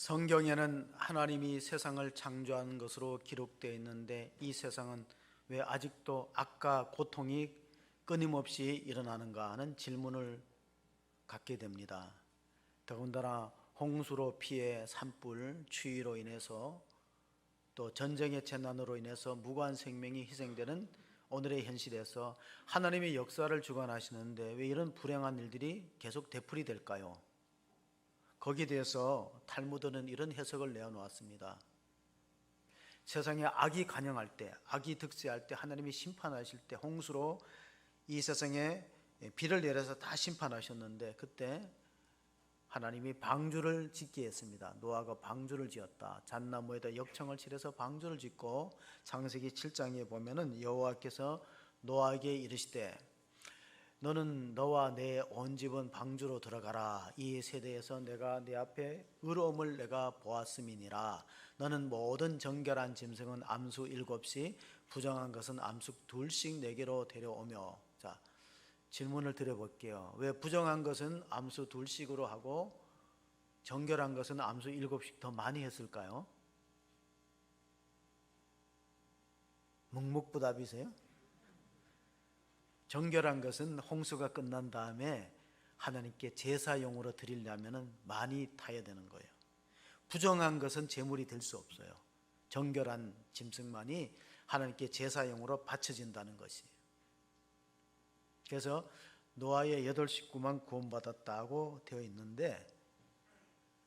성경에는 하나님이 세상을 창조한 것으로 기록되어 있는데 이 세상은 왜 아직도 악과 고통이 끊임없이 일어나는가 하는 질문을 갖게 됩니다. 더군다나 홍수로 피해 산불, 추위로 인해서 또 전쟁의 재난으로 인해서 무고한 생명이 희생되는 오늘의 현실에서 하나님이 역사를 주관하시는데 왜 이런 불행한 일들이 계속 되풀이 될까요? 거기에 대해서 탈무드는 이런 해석을 내어놓았습니다. 세상에 악이 간영할 때, 악이 득세할 때, 하나님이 심판하실 때 홍수로 이 세상에 비를 내려서 다 심판하셨는데 그때 하나님이 방주를 짓게 했습니다. 노아가 방주를 지었다. 잣나무에다 역청을 칠해서 방주를 짓고 창세기 7장에 보면은 여호와께서 노아에게 이르시되 너는 너와 내 온 집은 방주로 들어가라. 이 세대에서 내가 네 앞에 의로움을 내가 보았음이니라. 너는 모든 정결한 짐승은 암수 7씩 부정한 것은 암수 2씩 내게로 데려오며. 자, 질문을 드려볼게요. 왜 부정한 것은 암수 2씩으로 하고 정결한 것은 암수 7씩 더 많이 했을까요? 묵묵부답이세요? 정결한 것은 홍수가 끝난 다음에 하나님께 제사용으로 드리려면 많이 타야 되는 거예요. 부정한 것은 제물이 될 수 없어요. 정결한 짐승만이 하나님께 제사용으로 바쳐진다는 것이에요. 그래서 노아의 8식구만 구원받았다고 되어 있는데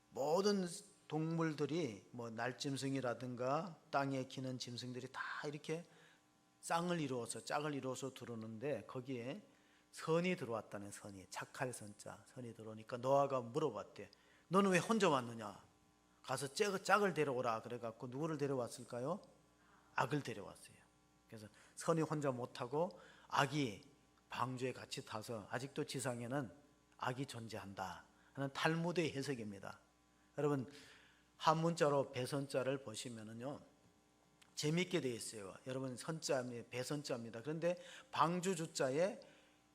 모든 동물들이 뭐 날짐승이라든가 땅에 기는 짐승들이 다 이렇게 짝을 이루어서 들어오는데 거기에 선이 들어왔다는, 선이, 착할 선자, 선이 들어오니까 노아가 물어봤대. 너는 왜 혼자 왔느냐? 가서 짝을 데려오라. 그래갖고 누구를 데려왔을까요? 악을 데려왔어요. 그래서 선이 혼자 못하고 악이 방주에 같이 타서 아직도 지상에는 악이 존재한다 하는 탈무드의 해석입니다. 여러분, 한문자로 배선자를 보시면은요 재밌게 되어 있어요. 여러분, 선자입니다. 배선자입니다. 그런데 방주 주자에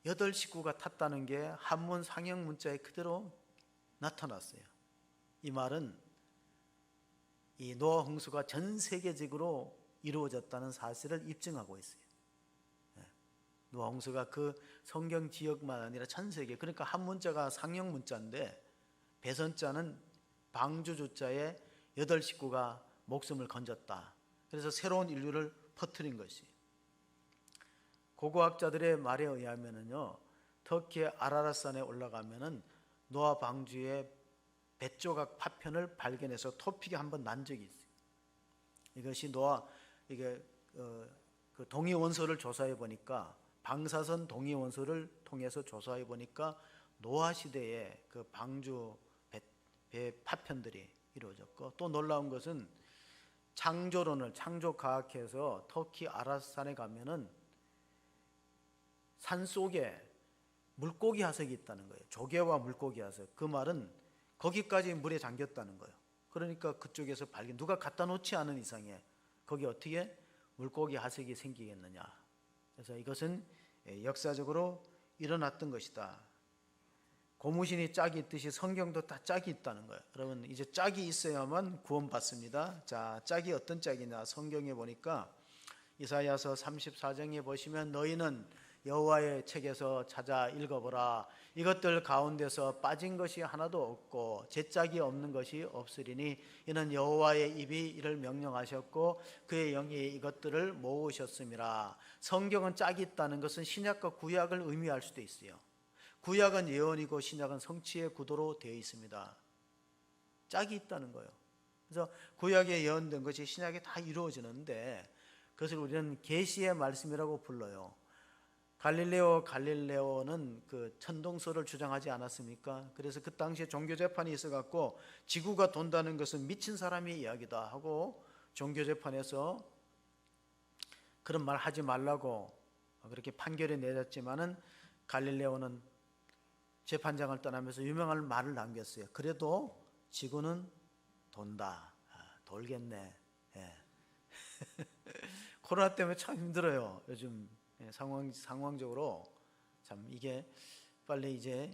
8식구가 탔다는 게 한문 상형 문자에 그대로 나타났어요. 이 말은 이 노아 홍수가 전 세계적으로 이루어졌다는 사실을 입증하고 있어요. 노아 홍수가 그 성경 지역만 아니라 전 세계, 그러니까 한문자가 상형 문자인데 배선자는 방주 주자에 8식구가 목숨을 건졌다. 그래서 새로운 인류를 퍼뜨린 것이. 고고학자들의 말에 의하면은요, 터키의 아라랏산에 올라가면은 노아 방주의 뱃조각 파편을 발견해서 토픽이 한번 난 적이 있어요. 이것이 그 동위 원소를 조사해 보니까, 방사선 동위 원소를 통해서 조사해 보니까 노아 시대의 그 방주 배 파편들이 이루어졌고, 또 놀라운 것은 창조과학해서 터키 아라랏산에 가면은 산 속에 물고기 화석이 있다는 거예요. 조개와 물고기 화석. 그 말은 거기까지 물에 잠겼다는 거예요. 그러니까 그쪽에서 누가 갖다 놓지 않은 이상에 거기 어떻게 물고기 화석이 생기겠느냐. 그래서 이것은 역사적으로 일어났던 것이다. 고무신이 짝이 있듯이 성경도 다 짝이 있다는 거예요. 여러분, 이제 짝이 있어야만 구원받습니다. 자, 짝이 어떤 짝이냐? 성경에 보니까 이사야서 34장에 보시면 너희는 여호와의 책에서 찾아 읽어보라. 이것들 가운데서 빠진 것이 하나도 없고 제 짝이 없는 것이 없으리니 이는 여호와의 입이 이를 명령하셨고 그의 영이 이것들을 모으셨음이라. 성경은 짝이 있다는 것은 신약과 구약을 의미할 수도 있어요. 구약은 예언이고 신약은 성취의 구도로 되어 있습니다. 짝이 있다는 거예요. 그래서 구약에 예언된 것이 신약에 다 이루어지는데 그것을 우리는 계시의 말씀이라고 불러요. 갈릴레오는 그 천동설을 주장하지 않았습니까? 그래서 그 당시에 종교재판이 있어갖고 지구가 돈다는 것은 미친 사람의 이야기다 하고 종교재판에서 그런 말 하지 말라고 그렇게 판결이 내렸지만은 갈릴레오는 재판장을 떠나면서 유명한 말을 남겼어요. 그래도 지구는 돈다. 돌겠네. 예. 코로나 때문에 참 힘들어요. 요즘 상황적으로 참 이게 빨리 이제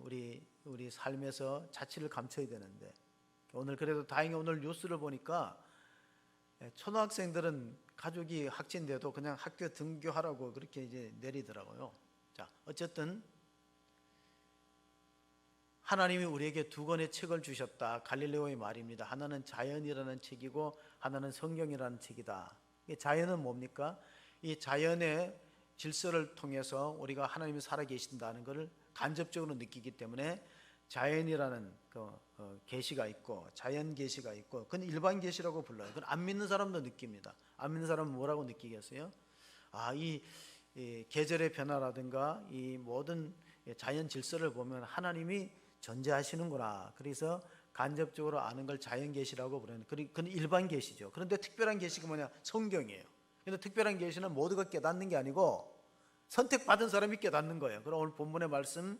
우리 삶에서 자취를 감춰야 되는데 오늘 그래도 다행히 오늘 뉴스를 보니까 초등학생들은 가족이 확진돼도 그냥 학교 등교하라고 그렇게 이제 내리더라고요. 자, 어쨌든 하나님이 우리에게 두 권의 책을 주셨다. 갈릴레오의 말입니다. 하나는 자연이라는 책이고 하나는 성경이라는 책이다. 이 자연은 뭡니까? 이 자연의 질서를 통해서 우리가 하나님이 살아계신다는 것을 간접적으로 느끼기 때문에 자연이라는 계시가 있고 자연 계시가 있고 그건 일반 계시라고 불러요. 그건 안 믿는 사람도 느낍니다. 안 믿는 사람은 뭐라고 느끼겠어요? 이 계절의 변화라든가 이 모든 자연 질서를 보면 하나님이 존재하시는구나. 그래서 간접적으로 아는 걸 자연 계시라고 부르는 그건 일반 계시죠. 그런데 특별한 계시가 뭐냐? 성경이에요. 근데 특별한 계시는 모두가 깨닫는 게 아니고 선택받은 사람이 깨닫는 거예요. 그럼 오늘 본문의 말씀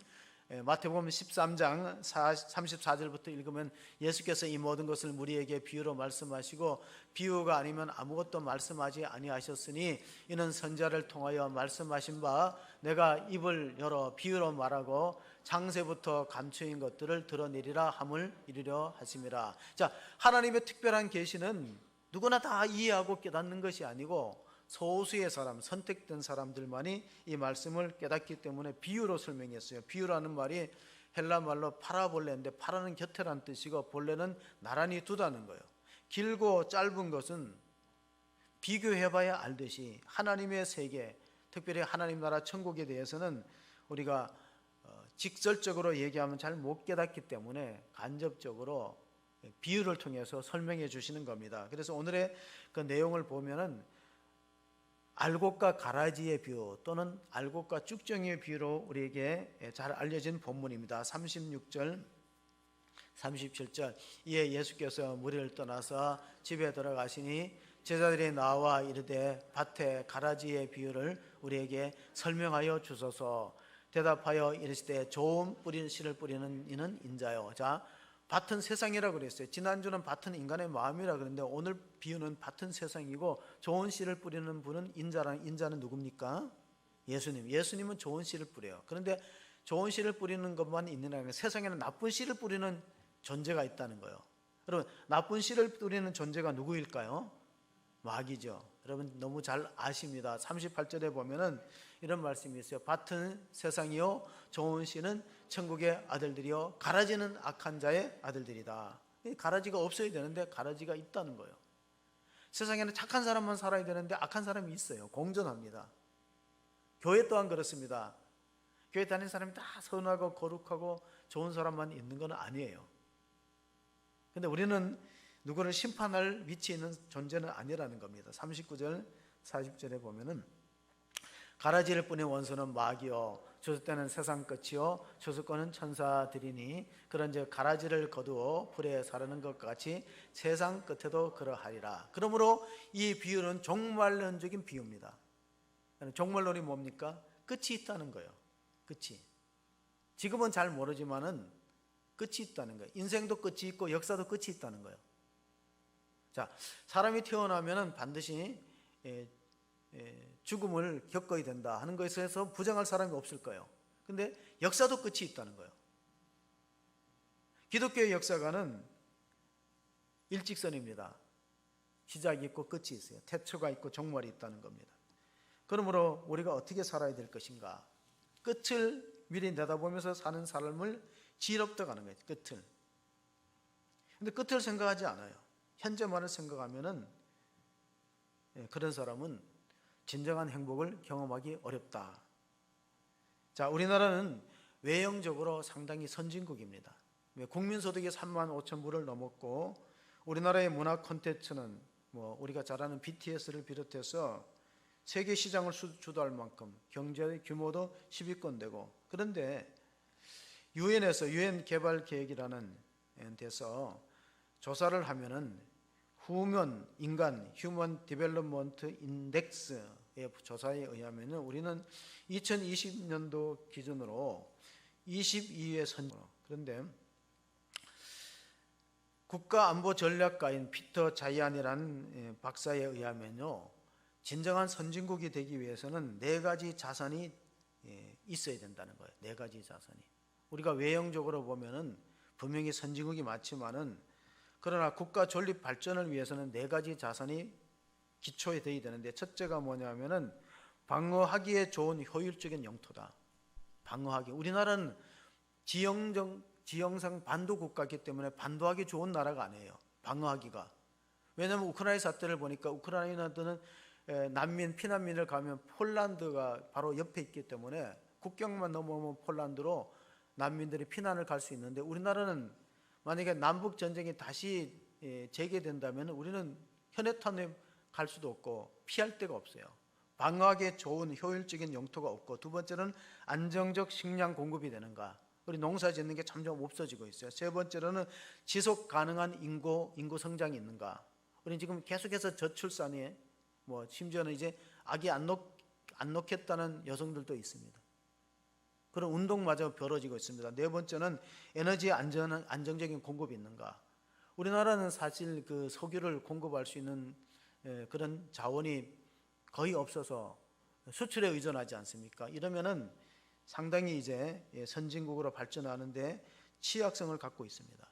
마태복음 13장 34절부터 읽으면 예수께서 이 모든 것을 우리에게 비유로 말씀하시고 비유가 아니면 아무것도 말씀하지 아니하셨으니 이는 선지자를 통하여 말씀하신 바 내가 입을 열어 비유로 말하고 창세부터 감추인 것들을 드러내리라 함을 이루려 하심이라. 자, 하나님의 특별한 계시는 누구나 다 이해하고 깨닫는 것이 아니고 소수의 사람, 선택된 사람들만이 이 말씀을 깨닫기 때문에 비유로 설명했어요. 비유라는 말이 헬라 말로 파라볼레인데 파라는 곁에란 뜻이고 볼레는 나란히 두다는 거예요. 길고 짧은 것은 비교해봐야 알듯이 하나님의 세계, 특별히 하나님 나라 천국에 대해서는 우리가 직설적으로 얘기하면 잘 못 깨닫기 때문에 간접적으로 비유를 통해서 설명해 주시는 겁니다. 그래서 오늘의 그 내용을 보면은 알곡과 가라지의 비유 또는 알곡과 쭉정이의 비유로 우리에게 잘 알려진 본문입니다. 36절 37절 이에 예수께서 무리를 떠나서 집에 들어가시니 제자들이 나와 이르되 밭에 가라지의 비유를 우리에게 설명하여 주소서. 대답하여 이르시되 좋은 뿌린 씨를 뿌리는 이는 인자요. 자, 밭은 세상이라고 그랬어요. 지난주는 밭은 인간의 마음이라 그랬는데 오늘 비유는 밭은 세상이고 좋은 씨를 뿌리는 분은 인자는 누굽니까? 예수님. 예수님은 좋은 씨를 뿌려요. 그런데 좋은 씨를 뿌리는 것만 있는 게 아니라 세상에는 나쁜 씨를 뿌리는 존재가 있다는 거예요. 여러분, 나쁜 씨를 뿌리는 존재가 누구일까요? 마귀죠. 여러분 너무 잘 아십니다. 38절에 보면은 이런 말씀이 있어요. 밭은 세상이요 좋은 씨는 천국의 아들들이요 가라지는 악한 자의 아들들이다. 가라지가 없어야 되는데 가라지가 있다는 거예요. 세상에는 착한 사람만 살아야 되는데 악한 사람이 있어요. 공존합니다. 교회 또한 그렇습니다. 교회 다니는 사람이 다 선하고 거룩하고 좋은 사람만 있는 건 아니에요. 근데 우리는 누구를 심판할 위치에 있는 존재는 아니라는 겁니다. 39절 40절에 보면은 가라지를 뿌린 원수는 마귀요 주술 때는 세상 끝이요 주술권은 천사들이니 그런즉 가라지를 거두어 불에 사르는 것 같이 세상 끝에도 그러하리라. 그러므로 이 비유는 종말론적인 비유입니다. 종말론이 뭡니까? 끝이 있다는 거예요. 끝이. 지금은 잘 모르지만은 끝이 있다는 거예요. 인생도 끝이 있고 역사도 끝이 있다는 거예요. 자, 사람이 태어나면은 반드시 죽음을 겪어야 된다 하는 것에 대해서 부정할 사람이 없을 거예요. 근데 역사도 끝이 있다는 거예요. 기독교의 역사가는 일직선입니다. 시작이 있고 끝이 있어요. 태초가 있고 종말이 있다는 겁니다. 그러므로 우리가 어떻게 살아야 될 것인가? 끝을 미리 내다보면서 사는 삶을 지혜롭다 하는 거예요. 끝을. 근데 끝을 생각하지 않아요. 현재만을 생각하면은 그런 사람은 진정한 행복을 경험하기 어렵다. 자, 우리나라는 외형적으로 상당히 선진국입니다. 국민소득이 3만 5천 불을 넘었고 우리나라의 문화 콘텐츠는 우리가 잘 아는 BTS를 비롯해서 세계 시장을 주도할 만큼 경제 규모도 10위권 되고 그런데 유엔에서 유엔 개발 계획이라는 데서 조사를 하면은 후면 인간 휴먼 디벨롭먼트 인덱스의 조사에 의하면 우리는 2020년도 기준으로 22위에 선정. 그런데 국가안보전략가인 피터 자이안이라는 박사에 의하면요, 진정한 선진국이 되기 위해서는 4가지 자산이 있어야 된다는 거예요. 4가지 자산이. 우리가 외형적으로 보면은 분명히 선진국이 맞지만은 그러나 국가 존립 발전을 위해서는 네 가지 자산이 기초에 되어야 되는데, 첫째가 뭐냐면은 방어하기에 좋은 효율적인 영토다. 방어하기. 우리나라는 지형상 반도 국가이기 때문에 반도하기 좋은 나라가 아니에요. 방어하기가. 왜냐하면 우크라이나 사태를 보니까 우크라이나들은 난민, 피난민을 가면 폴란드가 바로 옆에 있기 때문에 국경만 넘어오면 폴란드로 난민들이 피난을 갈 수 있는데, 우리나라는 만약에 남북 전쟁이 다시 재개된다면 우리는 현해탄에 갈 수도 없고 피할 데가 없어요. 방어하기에 좋은 효율적인 영토가 없고, 두 번째는 안정적 식량 공급이 되는가. 우리 농사 짓는 게 점점 없어지고 있어요. 세 번째로는 지속 가능한 인구 성장이 있는가. 우리 지금 계속해서 저출산에 심지어는 이제 아기 안 낳겠다는 여성들도 있습니다. 그런 운동마저 벌어지고 있습니다. 네 번째는 에너지 안정적인 공급이 있는가. 우리나라는 사실 그 석유를 공급할 수 있는 그런 자원이 거의 없어서 수출에 의존하지 않습니까? 이러면은 상당히 이제 선진국으로 발전하는데 취약성을 갖고 있습니다.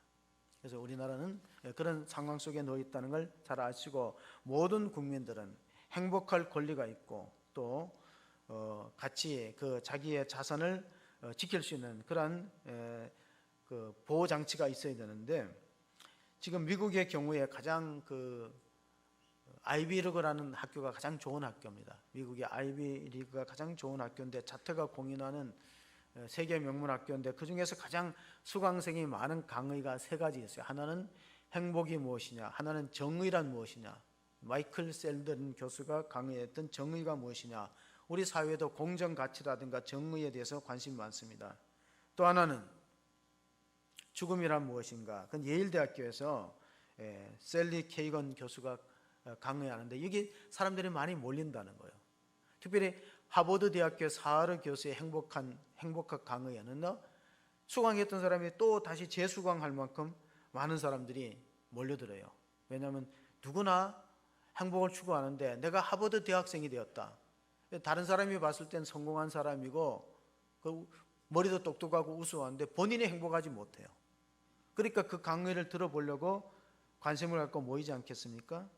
그래서 우리나라는 그런 상황 속에 놓여 있다는 걸 잘 아시고, 모든 국민들은 행복할 권리가 있고 또 같이 그 자기의 자산을 지킬 수 있는 그런 그 보호 장치가 있어야 되는데, 지금 미국의 경우에 가장 그 아이비리그라는 학교가 가장 좋은 학교입니다. 미국의 아이비리그가 가장 좋은 학교인데, 자퇴가 공인하는 세계 명문 학교인데, 그 중에서 가장 수강생이 많은 강의가 세 가지 있어요. 하나는 행복이 무엇이냐, 하나는 정의란 무엇이냐, 마이클 셀던 교수가 강의했던 정의가 무엇이냐. 우리 사회도 공정 가치라든가 정의에 대해서 관심이 많습니다. 또 하나는 죽음이란 무엇인가. 그건 예일대학교에서 셀리 케이건 교수가 강의하는데, 여기 사람들이 많이 몰린다는 거예요. 특별히 하버드 대학교 사하르 교수의 행복학 강의에는 수강했던 사람이 또 다시 재수강할 만큼 많은 사람들이 몰려들어요. 왜냐하면 누구나 행복을 추구하는데, 내가 하버드 대학생이 되었다. 다른 사람이 봤을 땐 성공한 사람이고 머리도 똑똑하고 우수한데 본인이 행복하지 못해요. 그러니까 그 강의를 들어보려고 관심을 갖고 모이지 않겠습니까?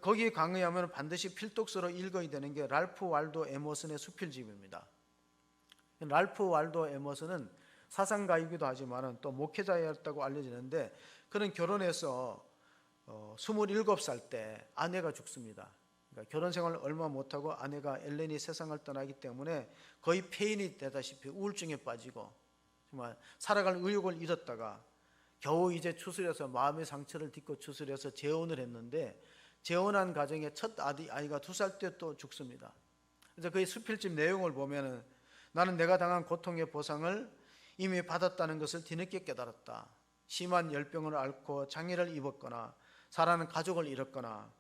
거기에 강의하면 반드시 필독서로 읽어야 되는 게 랄프 waldo 에머슨의 수필집입니다. 랄프 waldo 에머슨은 사상가이기도 하지만 또 목회자였다고 알려지는데, 그는 결혼해서 27살 때 아내가 죽습니다. 그러니까 결혼 생활을 얼마 못하고 아내가 엘렌이 세상을 떠나기 때문에 거의 폐인이 되다시피 우울증에 빠지고 정말 살아갈 의욕을 잃었다가 겨우 이제 추스려서 마음의 상처를 딛고 추스려서 재혼을 했는데, 재혼한 가정의 첫 아이가 2살 때 또 죽습니다. 그래서 그의 수필집 내용을 보면은, 나는 내가 당한 고통의 보상을 이미 받았다는 것을 뒤늦게 깨달았다. 심한 열병을 앓고 장애를 입었거나 사랑하는 가족을 잃었거나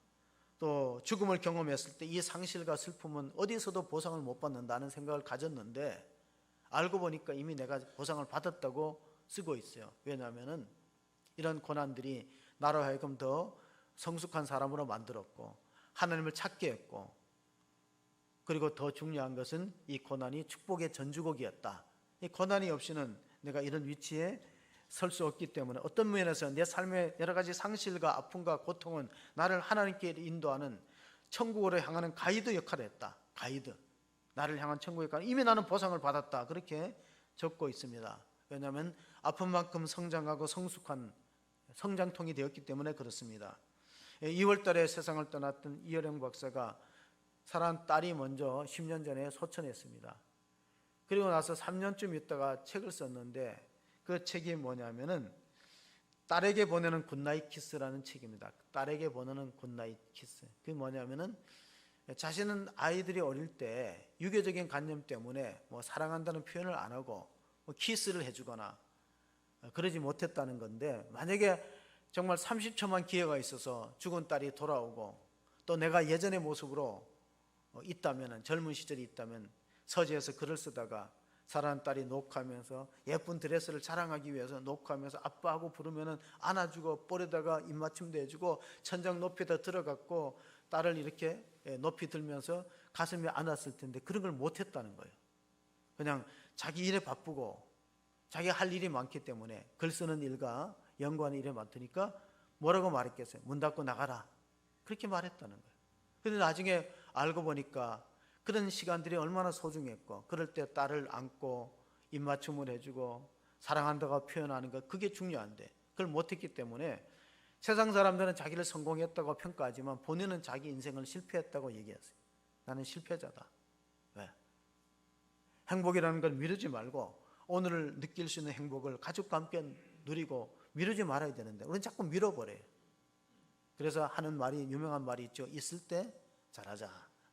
또 죽음을 경험했을 때 이 상실과 슬픔은 어디서도 보상을 못 받는다는 생각을 가졌는데, 알고 보니까 이미 내가 보상을 받았다고 쓰고 있어요. 왜냐하면 이런 고난들이 나로 하여금 더 성숙한 사람으로 만들었고 하나님을 찾게 했고, 그리고 더 중요한 것은 이 고난이 축복의 전주곡이었다. 이 고난이 없이는 내가 이런 위치에 설 수 없기 때문에, 어떤 면에서 내 삶의 여러 가지 상실과 아픔과 고통은 나를 하나님께 인도하는 천국으로 향하는 가이드 역할을 했다. 가이드, 나를 향한 천국에 가는, 이미 나는 보상을 받았다. 그렇게 적고 있습니다. 왜냐하면 아픈 만큼 성장하고 성숙한 성장통이 되었기 때문에 그렇습니다. 2월 달에 세상을 떠났던 이어령 박사가 사랑하는 딸이 먼저 10년 전에 소천했습니다. 그리고 나서 3년쯤 있다가 책을 썼는데, 그 책이 뭐냐면은 딸에게 보내는 굿나잇 키스라는 책입니다. 딸에게 보내는 굿나잇 키스. 그게 뭐냐면은, 자신은 아이들이 어릴 때 유교적인 관념 때문에 사랑한다는 표현을 안 하고 키스를 해주거나 그러지 못했다는 건데, 만약에 정말 30초만 기회가 있어서 죽은 딸이 돌아오고 또 내가 예전의 모습으로 있다면, 젊은 시절이 있다면 서재에서 글을 쓰다가 사랑하는 딸이 녹화하면서 예쁜 드레스를 자랑하기 위해서 녹화하면서 아빠하고 부르면은 안아주고 볼에다가 입맞춤도 해주고 천장 높이다 들어갔고 딸을 이렇게 높이 들면서 가슴에 안았을 텐데, 그런 걸 못했다는 거예요. 그냥 자기 일에 바쁘고 자기가 할 일이 많기 때문에 글 쓰는 일과 연구하는 일에 맡으니까 뭐라고 말했겠어요? 문 닫고 나가라. 그렇게 말했다는 거예요. 그런데 나중에 알고 보니까 그런 시간들이 얼마나 소중했고, 그럴 때 딸을 안고 입맞춤을 해주고 사랑한다고 표현하는 것, 그게 중요한데 그걸 못했기 때문에 세상 사람들은 자기를 성공했다고 평가하지만 본인은 자기 인생을 실패했다고 얘기했어요. 나는 실패자다. 왜? 행복이라는 걸 미루지 말고 오늘을 느낄 수 있는 행복을 가족과 함께 누리고 미루지 말아야 되는데 우리는 자꾸 밀어버려요. 그래서 하는 말이, 유명한 말이 있죠. 있을 때 잘하자.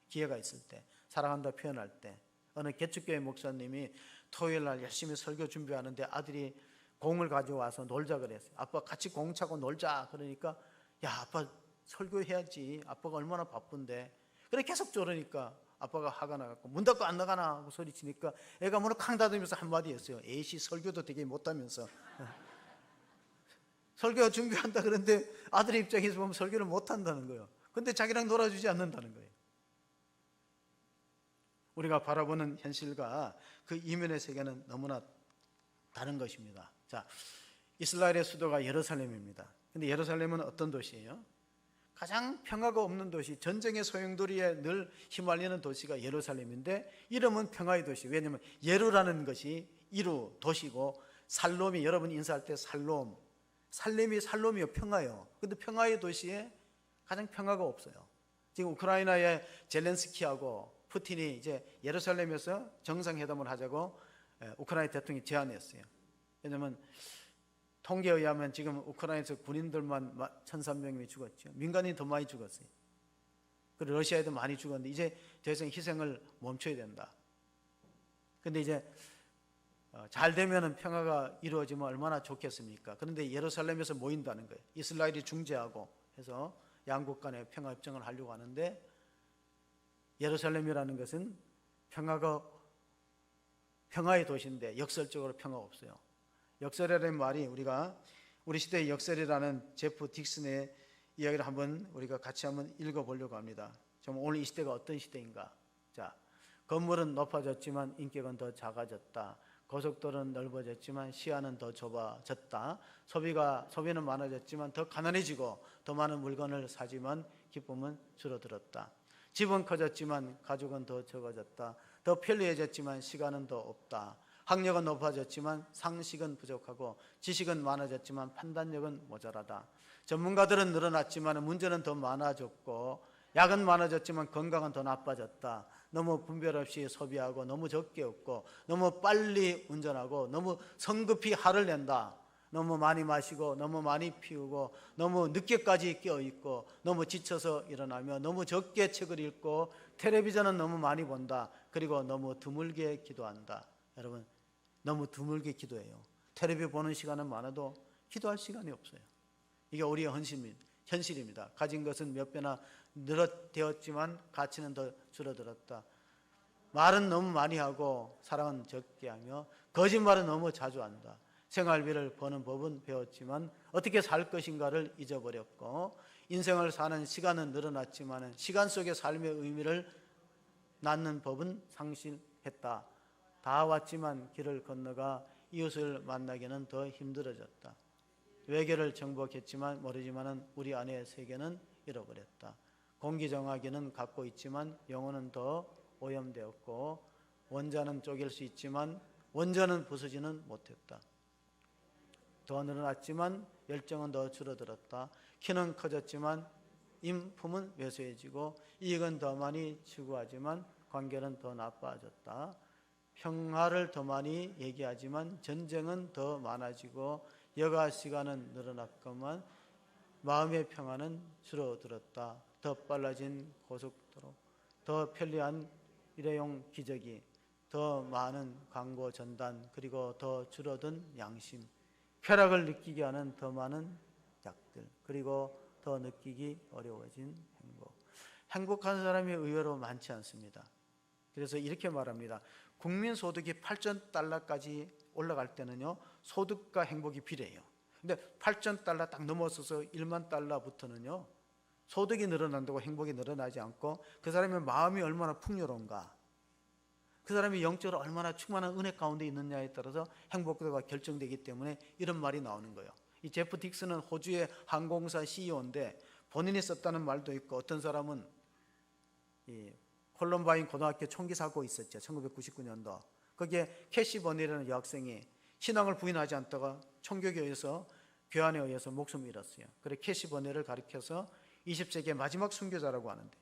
기회가 있을 때, 사랑한다 표현할 때. 어느 개척교회 목사님이 토요일 날 열심히 설교 준비하는데 아들이 공을 가져와서 놀자 그랬어요. 아빠 같이 공 차고 놀자. 그러니까 야, 아빠 설교해야지. 아빠가 얼마나 바쁜데. 그래 계속 저러니까 아빠가 화가 나갖고 문 닫고 안 나가나 하고 소리치니까 애가 문을 쾅 닫으면서 한마디 했어요. 에이씨, 설교도 되게 못하면서. 설교 준비한다 그런데 아들 입장에서 보면 설교를 못한다는 거예요. 근데 자기랑 놀아주지 않는다는 거예요. 우리가 바라보는 현실과 그 이면의 세계는 너무나 다른 것입니다. 자, 이스라엘의 수도가 예루살렘입니다. 근데 예루살렘은 어떤 도시예요? 가장 평화가 없는 도시, 전쟁의 소용돌이에 늘 휘말리는 도시가 예루살렘인데 이름은 평화의 도시. 왜냐하면 예루라는 것이 이루, 도시고, 살롬이, 여러분 인사할 때 살렘이 평화예요. 근데 평화의 도시에 가장 평화가 없어요. 지금 우크라이나의 젤렌스키하고 푸틴이 이제 예루살렘에서 정상회담을 하자고 우크라이나 대통령이 제안했어요. 왜냐하면 통계에 의하면 지금 우크라이나에서 군인들만 1,300명이 죽었죠. 민간인이 더 많이 죽었어요. 그리고 러시아에도 많이 죽었는데 이제 더 이상 희생을 멈춰야 된다. 근데 이제 잘 되면 평화가 이루어지면 얼마나 좋겠습니까? 그런데 예루살렘에서 모인다는 거예요. 이스라엘이 중재하고 해서 양국 간의 평화협정을 하려고 하는데 예루살렘이라는 것은 평화의 도시인데 역설적으로 평화가 없어요. 역설이라는 말이 우리 시대의 역설이라는 제프 딕슨의 이야기를 한번 우리가 같이 한번 읽어보려고 합니다. 좀 오늘 이 시대가 어떤 시대인가? 자, 건물은 높아졌지만 인격은 더 작아졌다. 고속도로는 넓어졌지만 시야는 더 좁아졌다. 소비는 많아졌지만 더 가난해지고 더 많은 물건을 사지만 기쁨은 줄어들었다. 집은 커졌지만 가족은 더 적어졌다. 더 편리해졌지만 시간은 더 없다. 학력은 높아졌지만 상식은 부족하고 지식은 많아졌지만 판단력은 모자라다. 전문가들은 늘어났지만 문제는 더 많아졌고 약은 많아졌지만 건강은 더 나빠졌다. 너무 분별 없이 소비하고 너무 적게 얻고 너무 빨리 운전하고 너무 성급히 화를 낸다. 너무 많이 마시고 너무 많이 피우고 너무 늦게까지 깨어있고 너무 지쳐서 일어나며 너무 적게 책을 읽고 텔레비전은 너무 많이 본다. 그리고 너무 드물게 기도한다. 여러분, 너무 드물게 기도해요. 텔레비 보는 시간은 많아도 기도할 시간이 없어요. 이게 우리의 현실입니다. 가진 것은 몇 배나 늘어되었지만 가치는 더 줄어들었다. 말은 너무 많이 하고 사랑은 적게 하며 거짓말은 너무 자주 한다. 생활비를 버는 법은 배웠지만 어떻게 살 것인가를 잊어버렸고 인생을 사는 시간은 늘어났지만 시간 속의 삶의 의미를 낳는 법은 상실했다. 다 왔지만 길을 건너가 이웃을 만나기는 더 힘들어졌다. 외계를 정복했지만 모르지만 우리 안의 세계는 잃어버렸다. 공기정화기는 갖고 있지만 영혼은 더 오염되었고 원자는 쪼갤 수 있지만 원자는 부수지는 못했다. 더 늘어났지만 열정은 더 줄어들었다. 키는 커졌지만 인품은 왜소해지고 이익은 더 많이 추구하지만 관계는 더 나빠졌다. 평화를 더 많이 얘기하지만 전쟁은 더 많아지고 여가 시간은 늘어났건만 마음의 평화는 줄어들었다. 더 빨라진 고속도로, 더 편리한 일회용 기저귀, 더 많은 광고 전단, 그리고 더 줄어든 양심, 쾌락을 느끼게 하는 더 많은 약들, 그리고 더 느끼기 어려워진 행복. 행복한 사람이 의외로 많지 않습니다. 그래서 이렇게 말합니다. 국민소득이 8천 달러까지 올라갈 때는요, 소득과 행복이 비례해요. 근데 8천 달러 딱 넘어서서 1만 달러부터는요, 소득이 늘어난다고 행복이 늘어나지 않고 그 사람의 마음이 얼마나 풍요로운가, 그 사람이 영적으로 얼마나 충만한 은혜 가운데 있느냐에 따라서 행복도가 결정되기 때문에 이런 말이 나오는 거예요. 이 제프 딕스는 호주의 항공사 CEO인데 본인이 썼다는 말도 있고, 어떤 사람은 이 콜럼바인 고등학교 총기 사고 있었죠. 1999년도. 거기에 캐시 버니라는 여학생이 신앙을 부인하지 않다가 총격에 의해서 교환에 의해서 목숨을 잃었어요. 그래 캐시 버니를 가리켜서 20세기의 마지막 순교자라고 하는데,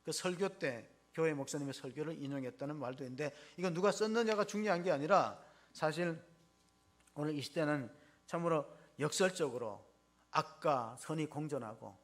그 설교 때 교회 목사님의 설교를 인용했다는 말도 있는데, 이건 누가 썼느냐가 중요한 게 아니라 사실 오늘 이 시대는 참으로 역설적으로 악과 선이 공존하고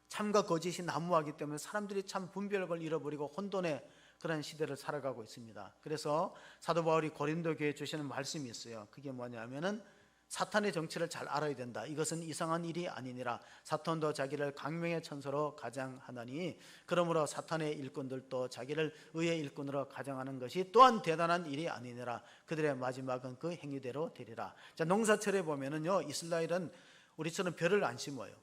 참과 거짓이 난무하기 때문에 사람들이 참 분별력을 잃어버리고 혼돈의 그런 시대를 살아가고 있습니다. 그래서 사도 바울이 고린도 교회에 주시는 말씀이 있어요. 그게 뭐냐면은 사탄의 정치를 잘 알아야 된다. 이것은 이상한 일이 아니니라. 사탄도 자기를 강명의 천사로 가장하나니 그러므로 사탄의 일꾼들도 자기를 의의 일꾼으로 가장하는 것이 또한 대단한 일이 아니니라. 그들의 마지막은 그 행위대로 되리라. 자, 농사철에 보면은요, 이스라엘은 우리처럼 벼를 안 심어요.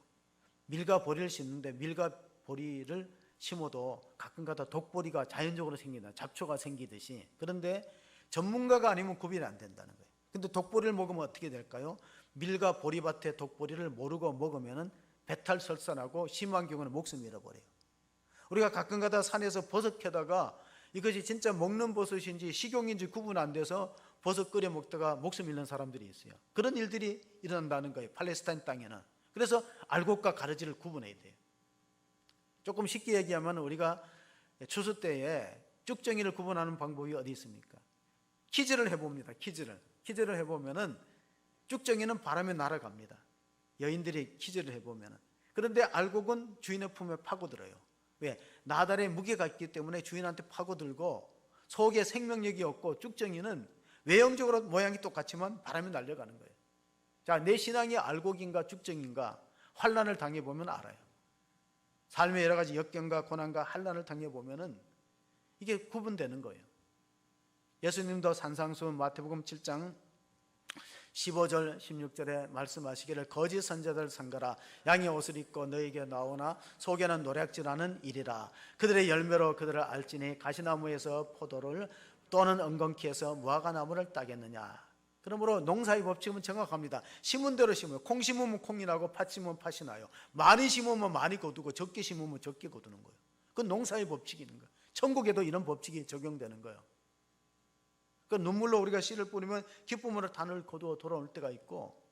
밀과 보리를 심는데 밀과 보리를 심어도 가끔가다 독보리가 자연적으로 생긴다. 잡초가 생기듯이. 그런데 전문가가 아니면 구별이 안 된다는 거예요. 근데 독보리를 먹으면 어떻게 될까요? 밀과 보리밭의 독보리를 모르고 먹으면 배탈설산하고 심한 경우는 목숨 잃어버려요. 우리가 가끔가다 산에서 버섯 캐다가 이것이 진짜 먹는 버섯인지 식용인지 구분 안 돼서 버섯 끓여 먹다가 목숨 잃는 사람들이 있어요. 그런 일들이 일어난다는 거예요. 팔레스타인 땅에는. 그래서 알곡과 가르지를 구분해야 돼요. 조금 쉽게 얘기하면 우리가 추수 때에 쭉정이를 구분하는 방법이 어디 있습니까? 퀴즈를 해봅니다. 퀴즈를 해보면은 쭉정이는 바람에 날아갑니다. 여인들이 퀴즈를 해보면은. 그런데 알곡은 주인의 품에 파고들어요. 왜? 나달에 무게가 있기 때문에 주인한테 파고들고 속에 생명력이 없고, 쭉정이는 외형적으로 모양이 똑같지만 바람에 날려가는 거예요. 자, 내 신앙이 알곡인가 쭉정인가 환난을 당해보면 알아요. 삶의 여러 가지 역경과 고난과 환난을 당해보면은 이게 구분되는 거예요. 예수님도 산상수 마태복음 7장 15절 16절에 말씀하시기를 거짓 선지자들 삼가라. 양의 옷을 입고 너에게 나오나 속에는 노략질하는 일이라. 그들의 열매로 그들을 알지니 가시나무에서 포도를 또는 엉겅퀴에서 무화과나무를 따겠느냐. 그러므로 농사의 법칙은 정확합니다. 심은 대로 심어요. 콩 심으면 콩이 나고 팥 심으면 팥이 나요. 많이 심으면 많이 거두고 적게 심으면 적게 거두는 거예요. 그건 농사의 법칙인 거예요. 천국에도 이런 법칙이 적용되는 거예요. 그 눈물로 우리가 씨를 뿌리면 기쁨으로 단을 거두어 돌아올 때가 있고,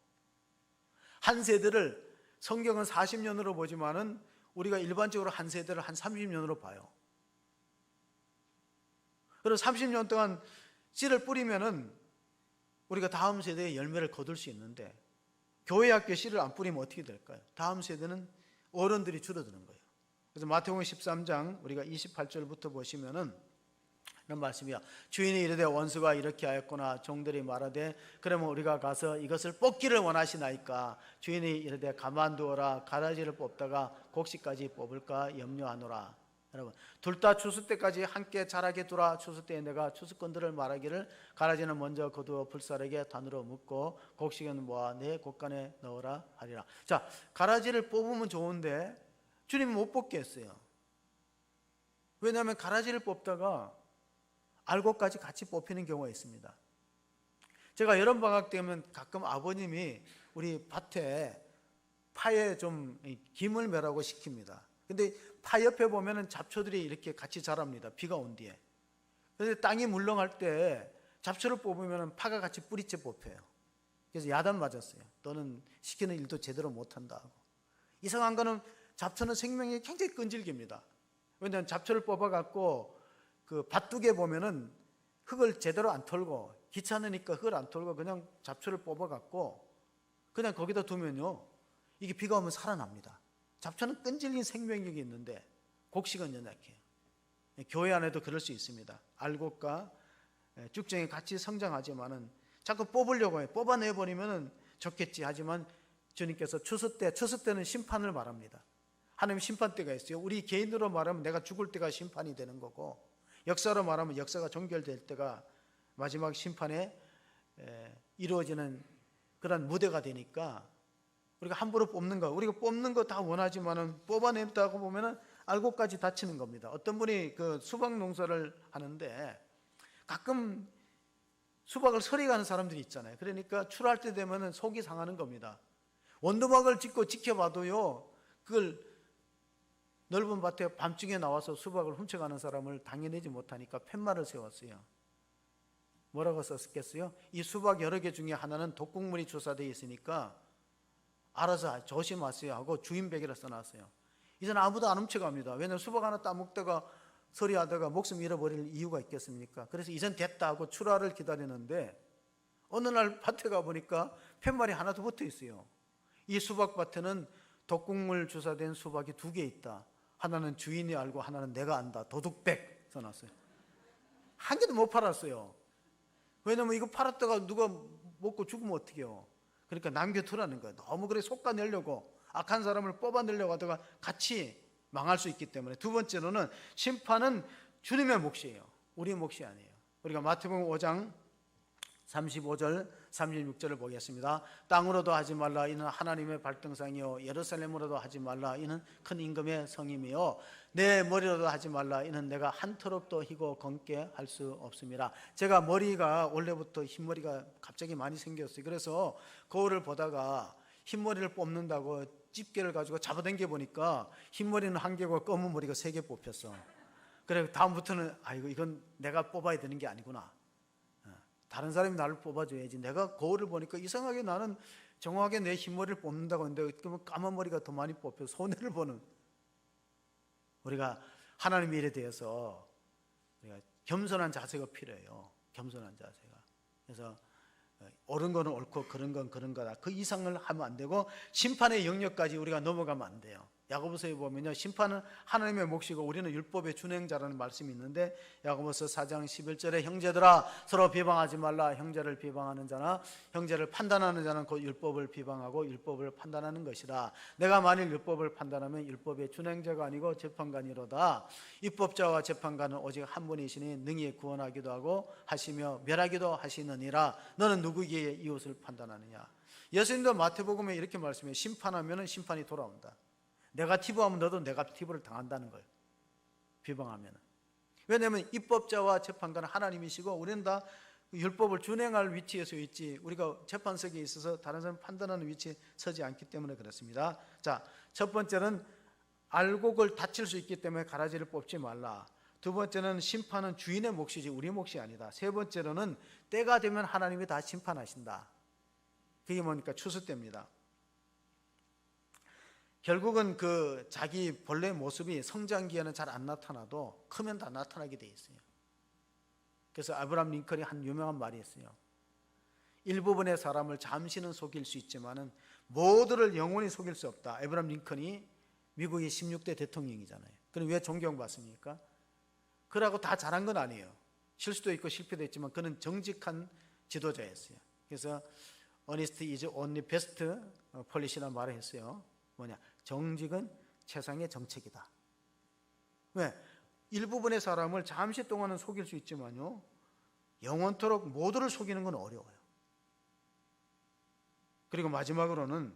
한 세대를 성경은 40년으로 보지만은 우리가 일반적으로 한 세대를 한 30년으로 봐요. 그래서 30년 동안 씨를 뿌리면은 우리가 다음 세대의 열매를 거둘 수 있는데, 교회 학교에 씨를 안 뿌리면 어떻게 될까요? 다음 세대는 어른들이 줄어드는 거예요. 그래서 마태복음 13장 우리가 28절부터 보시면은 이런 말씀이야. 주인이 이르되 원수가 이렇게 하였구나. 종들이 말하되 그러면 우리가 가서 이것을 뽑기를 원하시나이까. 주인이 이르되 가만두어라. 가라지를 뽑다가 곡식까지 뽑을까 염려하노라. 여러분, 둘 다 추수 때까지 함께 자라게 두라. 추수 때에 내가 추수꾼들을 말하기를 가라지는 먼저 거두어 불사르게 단으로 묶고 곡식은 모아 내 곳간에 넣으라 하리라. 자, 가라지를 뽑으면 좋은데 주님은 못 뽑게 했어요. 왜냐하면 가라지를 뽑다가 알곡까지 같이 뽑히는 경우가 있습니다. 제가 여름방학 때면 가끔 아버님이 우리 밭에 파에 좀 김을 매라고 시킵니다. 근데 파 옆에 보면은 잡초들이 이렇게 같이 자랍니다. 비가 온 뒤에. 그런데 땅이 물렁할 때 잡초를 뽑으면 파가 같이 뿌리째 뽑혀요. 그래서 야단 맞았어요. 너는 시키는 일도 제대로 못한다 하고. 이상한 거는 잡초는 생명이 굉장히 끈질깁니다. 왜냐하면 잡초를 뽑아갖고 그 밭두개 보면은 흙을 제대로 안 털고, 귀찮으니까 흙을 안 털고 그냥 잡초를 뽑아갖고 그냥 거기다 두면요, 이게 비가 오면 살아납니다. 잡초는 끈질긴 생명력이 있는데 곡식은 연약해요. 교회 안에도 그럴 수 있습니다. 알곡과 쭉정이 같이 성장하지만은 자꾸 뽑으려고 해요. 뽑아내버리면 좋겠지. 하지만 주님께서 추수 때는 심판을 말합니다. 하나님 심판 때가 있어요. 우리 개인으로 말하면 내가 죽을 때가 심판이 되는 거고, 역사로 말하면 역사가 종결될 때가 마지막 심판에 이루어지는 그런 무대가 되니까 우리가 함부로 뽑는 거, 우리가 뽑는 거 다 원하지만은 뽑아낸다고 보면은 알곡까지 다치는 겁니다. 어떤 분이 그 수박 농사를 하는데 가끔 수박을 서리 가는 사람들이 있잖아요. 그러니까 출할 때 되면은 속이 상하는 겁니다. 원두막을 짓고 지켜봐도요, 그걸 넓은 밭에 밤중에 나와서 수박을 훔쳐가는 사람을 당해내지 못하니까 팻말을 세웠어요. 뭐라고 썼겠어요? 이 수박 여러 개 중에 하나는 독극물이 주사되어 있으니까 알아서 조심하세요 하고 주인백이라 써놨어요. 이제는 아무도 안 훔쳐갑니다. 왜냐하면 수박 하나 따먹다가 서리하다가 목숨 잃어버릴 이유가 있겠습니까? 그래서 이젠 됐다 하고 출하를 기다리는데 어느 날 밭에 가보니까 팻말이 하나도 붙어 있어요. 이 수박밭에는 독극물 주사된 수박이 2개 있다. 하나는 주인이 알고 하나는 내가 안다. 도둑백 써놨어요. 한 개도 못 팔았어요. 왜냐면 이거 팔았다가 누가 먹고 죽으면 어떡해요. 그러니까 남겨두라는 거예요. 너무 그래 솎아내려고 악한 사람을 뽑아내려고 하다가 같이 망할 수 있기 때문에. 두 번째로는 심판은 주님의 몫이에요. 우리의 몫이 아니에요. 우리가 마태복음 5장 35절 36절을 보겠습니다. 땅으로도 하지 말라 이는 하나님의 발등상이요 예루살렘으로도 하지 말라 이는 큰 임금의 성임이요 내 머리로도 하지 말라 이는 내가 한터럭도 희고 검게 할 수 없습니다. 제가 머리가 원래부터 흰머리가 갑자기 많이 생겼어요. 그래서 거울을 보다가 흰머리를 뽑는다고 집게를 가지고 잡아당겨 보니까 흰머리는 1개고 검은 머리가 3개 뽑혔어. 그래 다음부터는 아이고 이건 내가 뽑아야 되는 게 아니구나. 다른 사람이 나를 뽑아줘야지. 내가 거울을 보니까 이상하게 나는 정확하게 내 흰머리를 뽑는다고 했는데 그러면 까만 머리가 더 많이 뽑혀 손해를 보는. 우리가 하나님의 일에 대해서 우리가 겸손한 자세가 필요해요. 겸손한 자세가. 그래서 옳은 거는 옳고 그런 건 그런 거다. 그 이상을 하면 안 되고 심판의 영역까지 우리가 넘어가면 안 돼요. 야고보서에 보면요, 심판은 하나님의 몫이고 우리는 율법의 준행자라는 말씀이 있는데 야고보서 4장 11절에 형제들아 서로 비방하지 말라. 형제를 비방하는 자나 형제를 판단하는 자는 곧 율법을 비방하고 율법을 판단하는 것이라. 내가 만일 율법을 판단하면 율법의 준행자가 아니고 재판관이로다. 입법자와 재판관은 오직 한 분이시니 능히 구원하기도 하고 하시며 멸하기도 하시느니라. 너는 누구에게 이웃을 판단하느냐. 예수님도 마태복음에 이렇게 말씀해요. 심판하면 심판이 돌아온다. 네거티브하면 너도 네거티브를 당한다는 거예요. 비방하면. 왜냐하면 입법자와 재판관은 하나님이시고 우리는 다 율법을 준행할 위치에 서 있지 우리가 재판석에 있어서 다른 사람 판단하는 위치에 서지 않기 때문에 그렇습니다. 자, 첫 번째는 알고 그걸 다칠 수 있기 때문에 가라지를 뽑지 말라. 두 번째는 심판은 주인의 몫이지 우리 몫이 아니다. 세 번째로는 때가 되면 하나님이 다 심판하신다. 그게 뭡니까? 추수 때입니다. 결국은 그 자기 본래 모습이 성장기에는 잘 안 나타나도 크면 다 나타나게 돼 있어요. 그래서 아브라함 링컨이 한 유명한 말이 있어요. 일부분의 사람을 잠시는 속일 수 있지만은 모두를 영원히 속일 수 없다. 아브라함 링컨이 미국의 16대 대통령이잖아요. 그럼 왜 존경받습니까? 그러고 다 잘한 건 아니에요. 실수도 있고 실패도 있지만 그는 정직한 지도자였어요. 그래서 Honesty is only best policy라는 말을 했어요. 뭐냐? 정직은 최상의 정책이다. 왜? 일부분의 사람을 잠시 동안은 속일 수 있지만요, 영원토록 모두를 속이는 건 어려워요. 그리고 마지막으로는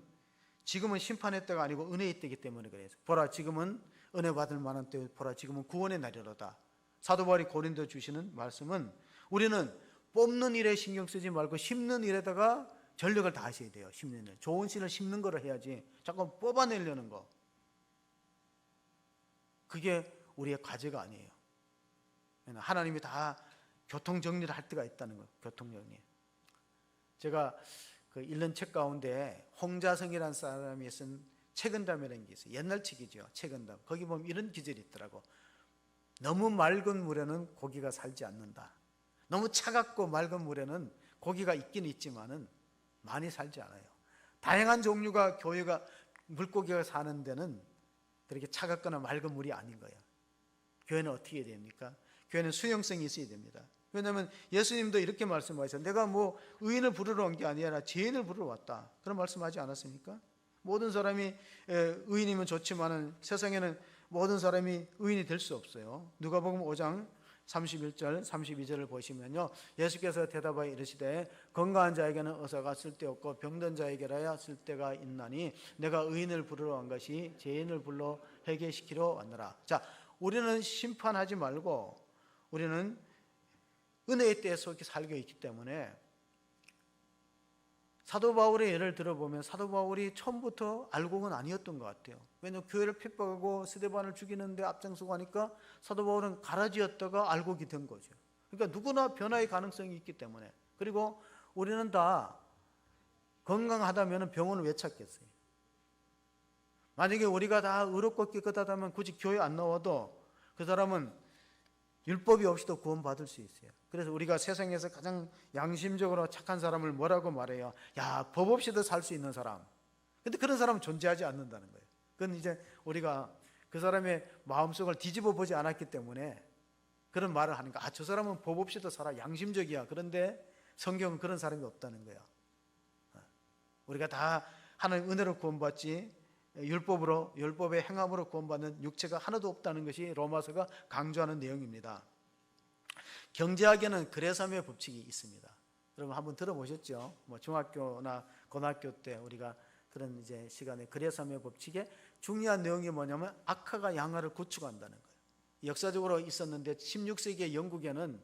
지금은 심판의 때가 아니고 은혜의 때이기 때문에 그래요. 보라 지금은 은혜 받을 만한 때, 보라 지금은 구원의 날이로다. 사도 바울이 고린도에 주시는 말씀은 우리는 뽑는 일에 신경 쓰지 말고 심는 일에다가 전력을 다하셔야 돼요. 심는 일. 좋은 씨를 심는 거를 해야지 자꾸 뽑아내려는 거, 그게 우리의 과제가 아니에요. 하나님이 다 교통정리를 할 때가 있다는 거예요. 교통정리. 제가 그 읽는 책 가운데 홍자성이라는 사람이 쓴 책은담이라는 게 있어요. 옛날 책이죠. 책은담. 거기 보면 이런 기절이 있더라고. 너무 맑은 물에는 고기가 살지 않는다. 너무 차갑고 맑은 물에는 고기가 있긴 있지만은 많이 살지 않아요. 다양한 종류가 교회가 물고기가 사는 데는 그렇게 차갑거나 맑은 물이 아닌 거예요. 교회는 어떻게 해야 됩니까? 교회는 수용성이 있어야 됩니다. 왜냐하면 예수님도 이렇게 말씀하셨어요. 내가 뭐 의인을 부르러 온 게 아니라 죄인을 부르러 왔다. 그런 말씀하지 않았습니까? 모든 사람이 의인이면 좋지만은 세상에는 모든 사람이 의인이 될 수 없어요. 누가복음 5장 31절 32절을 보시면요, 예수께서 대답하여 이르시되 건강한 자에게는 의사가 쓸데없고 병든 자에게라야 쓸데가 있나니 내가 의인을 부르러 온 것이 죄인을 불러 회개시키러 왔노라. 자, 우리는 심판하지 말고 우리는 은혜의 때에 속에 살고 있기 때문에 사도 바울의 예를 들어보면 사도 바울이 처음부터 알곡은 아니었던 것 같아요. 왜냐하면 교회를 핍박하고 스데반을 죽이는데 앞장서고 하니까 사도 바울은 가라지였다가 알곡이 된 거죠. 그러니까 누구나 변화의 가능성이 있기 때문에. 그리고 우리는 다 건강하다면 병원을 왜 찾겠어요? 만약에 우리가 다 의롭고 깨끗하다면 굳이 교회 안 나와도 그 사람은 율법이 없이도 구원받을 수 있어요. 그래서 우리가 세상에서 가장 양심적으로 착한 사람을 뭐라고 말해요? 야, 법 없이도 살 수 있는 사람. 근데 그런 사람은 존재하지 않는다는 거예요. 그건 이제 우리가 그 사람의 마음속을 뒤집어 보지 않았기 때문에 그런 말을 하는 거야. 아, 저 사람은 법 없이도 살아. 양심적이야. 그런데 성경은 그런 사람이 없다는 거야. 우리가 다 하나님 은혜로 구원받지 율법의 행함으로 구원받는 육체가 하나도 없다는 것이 로마서가 강조하는 내용입니다. 경제학에는 그래삼의 법칙이 있습니다. 여러분 한번 들어보셨죠? 중학교나 고등학교 때 우리가 그런 이제 시간에 그래삼의 법칙의 중요한 내용이 뭐냐면 악화가 양화를 구축한다는 거예요. 역사적으로 있었는데 16세기의 영국에는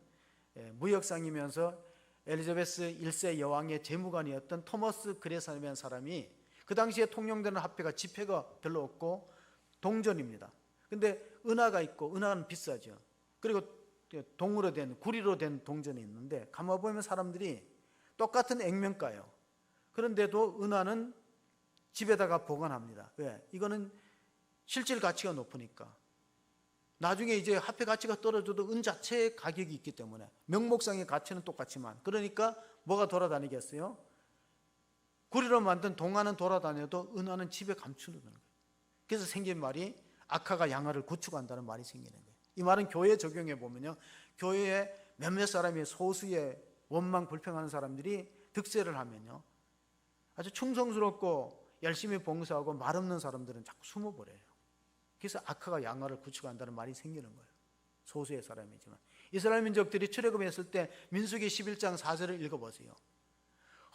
무역상이면서 엘리자베스 1세 여왕의 재무관이었던 토머스 그래삼이라는 사람이 그 당시에 통용되는 화폐가 지폐가 별로 없고 동전입니다. 근데 은하가 있고 은하는 비싸죠. 그리고 동으로 된 구리로 된 동전이 있는데 가만보면 사람들이 똑같은 액면가예요. 그런데도 은하는 집에다가 보관합니다. 왜? 이거는 실질 가치가 높으니까. 나중에 이제 화폐 가치가 떨어져도 은 자체의 가격이 있기 때문에 명목상의 가치는 똑같지만 그러니까 뭐가 돌아다니겠어요? 구리로 만든 동화는 돌아다녀도 은화는 집에 감추는 거예요. 그래서 생긴 말이 악화가 양화를 구축한다는 말이 생기는 거예요. 이 말은 교회에 적용해 보면요, 교회에 몇몇 사람이 소수의 원망 불평하는 사람들이 득세를 하면요, 아주 충성스럽고 열심히 봉사하고 말 없는 사람들은 자꾸 숨어버려요. 그래서 악화가 양화를 구축한다는 말이 생기는 거예요. 소수의 사람이지만 이스라엘 민족들이 출애굽했을 때 민수기 11장 4절을 읽어보세요.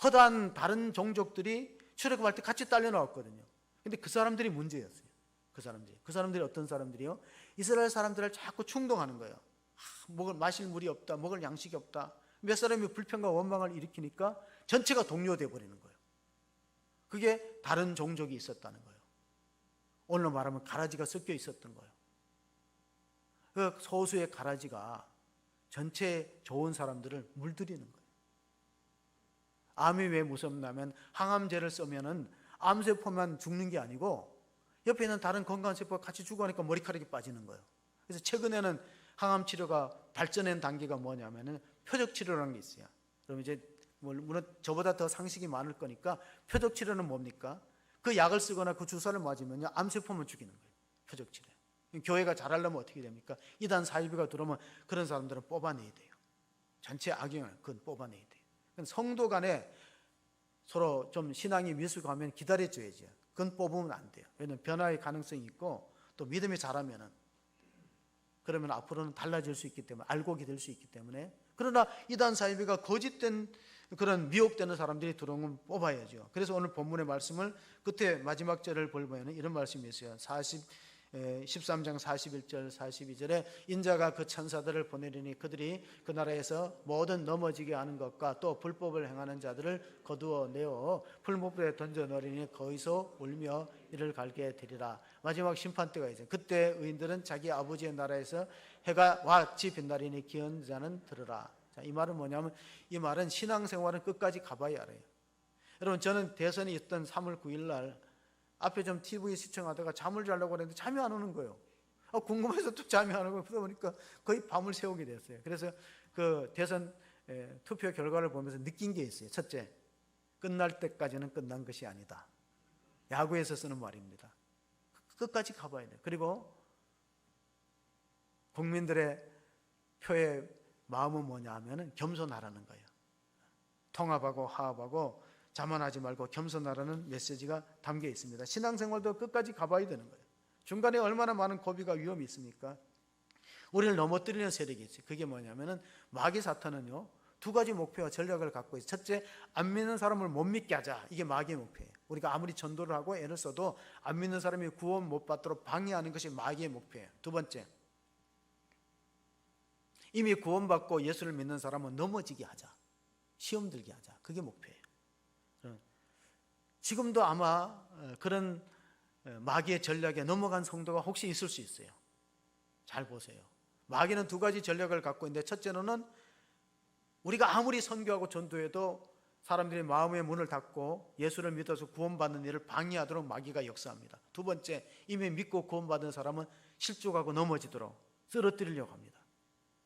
허다한 다른 종족들이 출애굽할 때 같이 딸려 나왔거든요. 근데 그 사람들이 문제였어요. 그 사람들이 어떤 사람들이요? 이스라엘 사람들을 자꾸 충동하는 거예요. 먹을 마실 물이 없다, 먹을 양식이 없다. 몇 사람이 불평과 원망을 일으키니까 전체가 동요돼 버리는 거예요. 그게 다른 종족이 있었다는 거예요. 오늘로 말하면 가라지가 섞여 있었던 거예요. 그 소수의 가라지가 전체 좋은 사람들을 물들이는 거예요. 암이 왜 무섭냐면 항암제를 쓰면은 암세포만 죽는 게 아니고 옆에 있는 다른 건강한 세포가 같이 죽어가니까 머리카락이 빠지는 거예요. 그래서 최근에는 항암 치료가 발전한 단계가 뭐냐면은 표적 치료라는 게 있어요. 그럼 이제 물론 저보다 더 상식이 많을 거니까 표적 치료는 뭡니까? 그 약을 쓰거나 그 주사를 맞으면요 암세포만 죽이는 거예요. 표적 치료. 교회가 잘하려면 어떻게 됩니까? 이단 사이비가 들어오면 그런 사람들은 뽑아내야 돼요. 전체 악영을 그건 뽑아내야 돼요. 성도 간에 서로 좀 신앙이 미숙하면 기다려줘야죠. 그건 뽑으면 안 돼요. 왜냐하면 변화의 가능성이 있고 또 믿음이 자라면은 그러면 앞으로는 달라질 수 있기 때문에 알곡이 될 수 있기 때문에. 그러나 이단 사이비가 거짓된 그런 미혹되는 사람들이 들어오면 뽑아야죠. 그래서 오늘 본문의 말씀을 끝에 마지막 절을 보면 이런 말씀이 있어요. 13장 41절 42절에 인자가 그 천사들을 보내리니 그들이 그 나라에서 모든 넘어지게 하는 것과 또 불법을 행하는 자들을 거두어내어 풀무불에 던져넣으리니 거기서 울며 이를 갈게 되리라. 마지막 심판 때가 있어요. 그때 의인들은 자기 아버지의 나라에서 해가 같이 빛나리니 기은 자는 들으라. 자, 이 말은 뭐냐면 이 말은 신앙생활은 끝까지 가봐야 알아요. 여러분 저는 대선이 있던 3월 9일 날 앞에 좀 TV 시청하다가 잠을 자려고 그랬는데 잠이 안 오는 거예요. 궁금해서 또 잠이 안 오고 그러다 보니까 거의 밤을 새우게 됐어요. 그래서 그 대선 투표 결과를 보면서 느낀 게 있어요. 첫째, 끝날 때까지는 끝난 것이 아니다. 야구에서 쓰는 말입니다. 끝까지 가봐야 돼요. 그리고 국민들의 표의 마음은 뭐냐 하면은 겸손하라는 거예요. 통합하고 화합하고 자만하지 말고 겸손하라는 메시지가 담겨 있습니다. 신앙생활도 끝까지 가봐야 되는 거예요. 중간에 얼마나 많은 고비가 위험이 있습니까? 우리를 넘어뜨리는 세력이 있어요. 그게 뭐냐면은 마귀 사탄은요 두 가지 목표와 전략을 갖고 있어요. 첫째, 안 믿는 사람을 못 믿게 하자. 이게 마귀의 목표예요. 우리가 아무리 전도를 하고 애를 써도 안 믿는 사람이 구원 못 받도록 방해하는 것이 마귀의 목표예요. 두 번째, 이미 구원받고 예수를 믿는 사람은 넘어지게 하자. 시험 들게 하자. 그게 목표예요. 지금도 아마 그런 마귀의 전략에 넘어간 성도가 혹시 있을 수 있어요. 잘 보세요. 마귀는 두 가지 전략을 갖고 있는데, 첫째로는 우리가 아무리 선교하고 전도해도 사람들이 마음의 문을 닫고 예수를 믿어서 구원받는 일을 방해하도록 마귀가 역사합니다. 두 번째, 이미 믿고 구원받은 사람은 실족하고 넘어지도록 쓰러뜨리려고 합니다.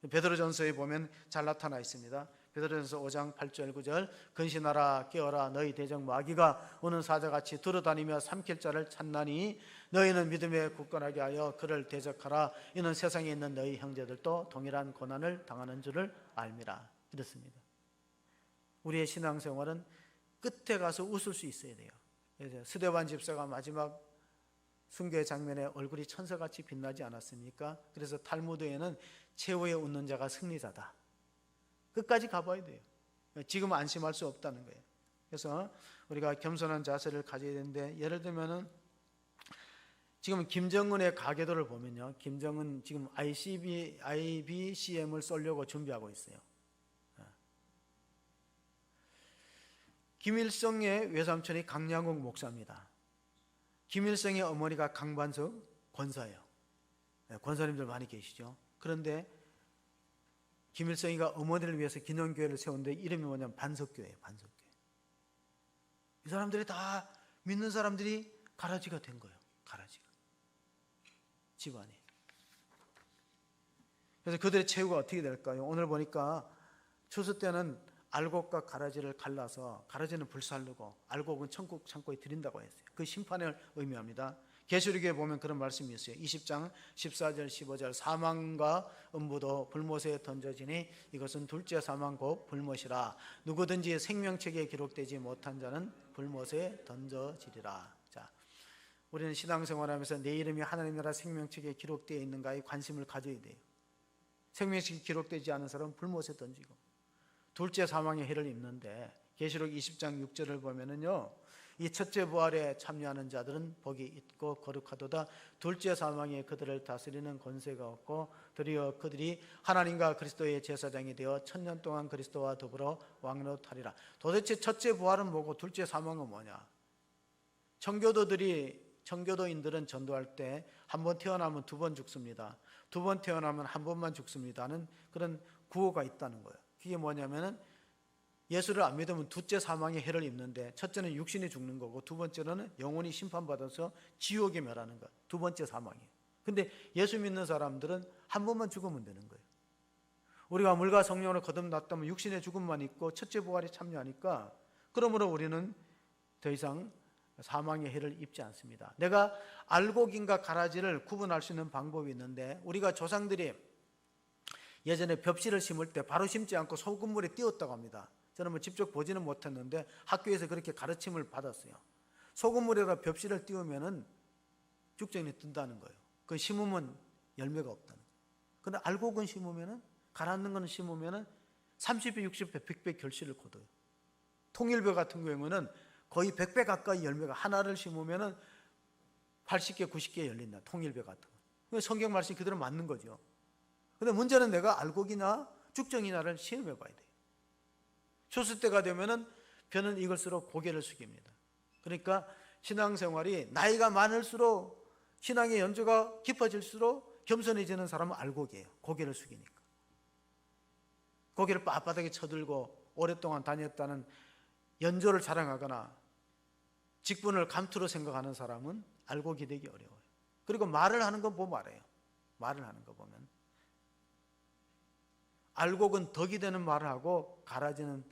베드로전서에 보면 잘 나타나 있습니다. 베드로전서 5장 8절 9절 근신하라 깨어라 너희 대적 마귀가 오는 사자같이 돌아다니며 삼킬 자를 찾나니 너희는 믿음에 굳건하게 하여 그를 대적하라. 이는 세상에 있는 너희 형제들도 동일한 고난을 당하는 줄을 알미라. 이렇습니다. 우리의 신앙생활은 끝에 가서 웃을 수 있어야 돼요. 스데반 집사가 마지막 순교의 장면에 얼굴이 천사같이 빛나지 않았습니까? 그래서 탈무드에는 최후에 웃는 자가 승리자다. 끝까지 가봐야 돼요. 지금 안심할 수 없다는 거예요. 그래서 우리가 겸손한 자세를 가져야 되는데, 예를 들면은 지금 김정은의 가계도를 보면요, 김정은 지금 IBCM을 쏠려고 준비하고 있어요. 김일성의 외삼촌이 강양욱 목사입니다. 김일성의 어머니가 강반석 권사예요. 권사님들 많이 계시죠. 그런데 김일성이가 어머니를 위해서 기념교회를 세웠는데 이름이 뭐냐면 반석교회예요. 반석교회. 이 사람들이 다 믿는 사람들이 가라지가 된 거예요. 가라지가. 집안이. 그래서 그들의 최후가 어떻게 될까요? 오늘 보니까 추수 때는 알곡과 가라지를 갈라서 가라지는 불살르고 알곡은 천국 창고에 드린다고 했어요. 그 심판을 의미합니다. 계시록에 보면 그런 말씀이 있어요. 20장 14절 15절 사망과 음부도 불못에 던져지니 이것은 둘째 사망 곧 불못이라. 누구든지 생명책에 기록되지 못한 자는 불못에 던져지리라. 자, 우리는 신앙생활하면서 내 이름이 하나님 나라 생명책에 기록되어 있는가에 관심을 가져야 돼요. 생명책이 기록되지 않은 사람은 불못에 던지고 둘째 사망의 해를 입는데, 계시록 20장 6절을 보면은요, 이 첫째 부활에 참여하는 자들은 복이 있고 거룩하도다. 둘째 사망에 그들을 다스리는 권세가 없고 도리어 그들이 하나님과 그리스도의 제사장이 되어 천년 동안 그리스도와 더불어 왕노하리라. 도대체 첫째 부활은 뭐고 둘째 사망은 뭐냐? 청교도인들은 전도할 때 한 번 태어나면 두 번 죽습니다. 두 번 태어나면 한 번만 죽습니다는 그런 구호가 있다는 거예요. 그게 뭐냐면은 예수를 안 믿으면 둘째 사망의 해를 입는데, 첫째는 육신이 죽는 거고 두 번째는 영혼이 심판받아서 지옥에 멸하는 거야. 두 번째 사망이에요. 근데 예수 믿는 사람들은 한 번만 죽으면 되는 거예요. 우리가 물과 성령으로 거듭났다면 육신의 죽음만 있고 첫째 부활에 참여하니까, 그러므로 우리는 더 이상 사망의 해를 입지 않습니다. 내가 알곡인가 가라지를 구분할 수 있는 방법이 있는데, 우리가 조상들이 예전에 벽실을 심을 때 바로 심지 않고 소금물에 띄웠다고 합니다. 저는 뭐 직접 보지는 못했는데 학교에서 그렇게 가르침을 받았어요. 소금물에다 벽실을 띄우면은 죽전이 뜬다는 거예요. 그건 심으면 열매가 없다는 거예요. 근데 알곡은 심으면은, 가라앉는 거는 심으면은 30배, 60배, 100배 결실을 거둬요. 통일배 같은 경우에는 거의 100배 가까이 열매가, 하나를 심으면은 80개, 90개 열린다. 통일배 같은 거. 성경 말씀이 그대로 맞는 거죠. 근데 문제는 내가 알곡이나 죽정이나를 시험해 봐야 돼요. 추수 때가 되면은 벼는 이것으로 고개를 숙입니다. 그러니까 신앙생활이 나이가 많을수록, 신앙의 연조가 깊어질수록 겸손해지는 사람은 알곡이에요. 고개를 숙이니까. 고개를 빳빳하게 쳐들고 오랫동안 다녔다는 연조를 자랑하거나 직분을 감투로 생각하는 사람은 알곡이 되기 어려워요. 그리고 말을 하는 건 보면 알아요. 말을 하는 거 보면. 알곡은 덕이 되는 말을 하고 가라지는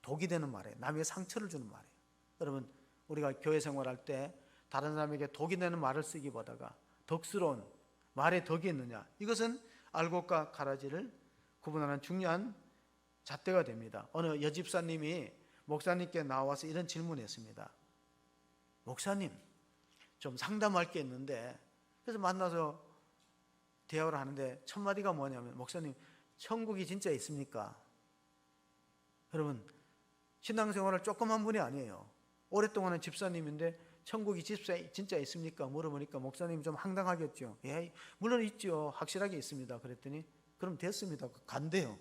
독이 되는 말이에요. 남에게 상처를 주는 말이에요. 여러분, 우리가 교회 생활할 때 다른 사람에게 독이 되는 말을 쓰기보다가 덕스러운 말에 덕이 있느냐, 이것은 알곡과 가라지를 구분하는 중요한 잣대가 됩니다. 어느 여집사님이 목사님께 나와서 이런 질문을 했습니다. 목사님, 좀 상담할 게 있는데, 그래서 만나서 대화를 하는데 첫 마디가 뭐냐면, 목사님, 천국이 진짜 있습니까? 여러분, 신앙생활을 조금 한 분이 아니에요. 오랫동안은 집사님인데 천국이 진짜 있습니까? 물어보니까 목사님이 좀 황당하겠죠. 예, 물론 있죠. 확실하게 있습니다. 그랬더니 그럼 됐습니다. 간대요.